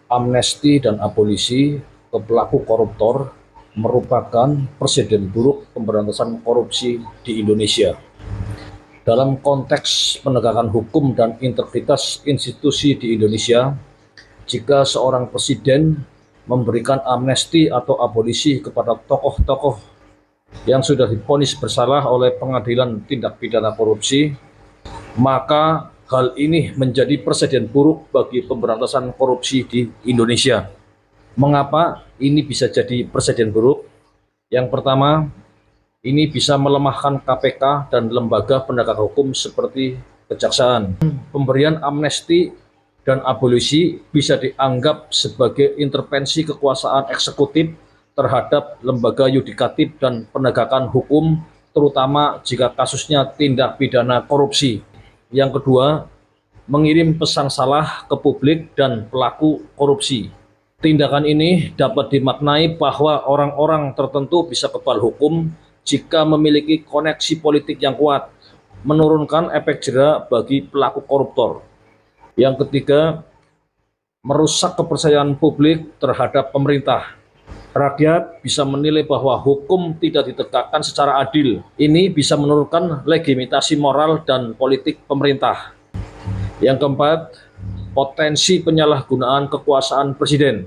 Amnesti dan abolisi ke pelaku koruptor merupakan presiden buruk pemberantasan korupsi di Indonesia. Dalam konteks penegakan hukum dan integritas institusi di Indonesia, jika seorang presiden memberikan amnesti atau abolisi kepada tokoh-tokoh yang sudah divonis bersalah oleh pengadilan tindak pidana korupsi, maka hal ini menjadi presiden buruk bagi pemberantasan korupsi di Indonesia. Mengapa ini bisa jadi presiden buruk? Yang pertama, ini bisa melemahkan KPK dan lembaga penegak hukum seperti kejaksaan. Pemberian amnesti dan abolisi bisa dianggap sebagai intervensi kekuasaan eksekutif terhadap lembaga yudikatif dan penegakan hukum, terutama jika kasusnya tindak pidana korupsi. Yang kedua, mengirim pesan salah ke publik dan pelaku korupsi. Tindakan ini dapat dimaknai bahwa orang-orang tertentu bisa kebal hukum jika memiliki koneksi politik yang kuat, menurunkan efek jera bagi pelaku koruptor. Yang ketiga, merusak kepercayaan publik terhadap pemerintah. Rakyat bisa menilai bahwa hukum tidak ditegakkan secara adil. Ini bisa menurunkan legitimasi moral dan politik pemerintah. Yang keempat, potensi penyalahgunaan kekuasaan presiden.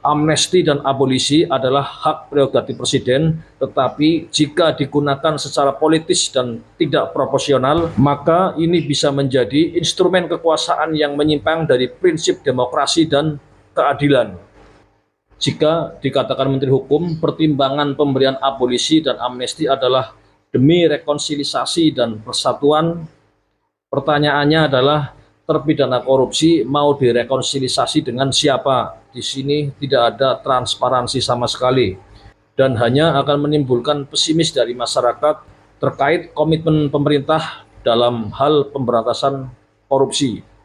Amnesti dan abolisi adalah hak prerogatif presiden, tetapi jika digunakan secara politis dan tidak proporsional, maka ini bisa menjadi instrumen kekuasaan yang menyimpang dari prinsip demokrasi dan keadilan. Jika dikatakan Menteri Hukum, pertimbangan pemberian abolisi dan amnesti adalah demi rekonsiliasi dan persatuan. Pertanyaannya adalah, terpidana korupsi mau direkonsiliasi dengan siapa? Di sini tidak ada transparansi sama sekali dan hanya akan menimbulkan pesimis dari masyarakat terkait komitmen pemerintah dalam hal pemberantasan korupsi.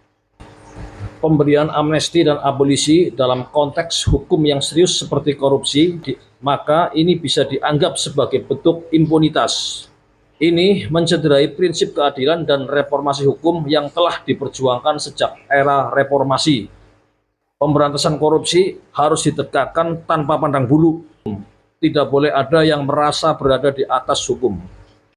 Pemberian amnesti dan abolisi dalam konteks hukum yang serius seperti korupsi, maka ini bisa dianggap sebagai bentuk impunitas. Ini mencederai prinsip keadilan dan reformasi hukum yang telah diperjuangkan sejak era reformasi. Pemberantasan korupsi harus ditegakkan tanpa pandang bulu. Tidak boleh ada yang merasa berada di atas hukum.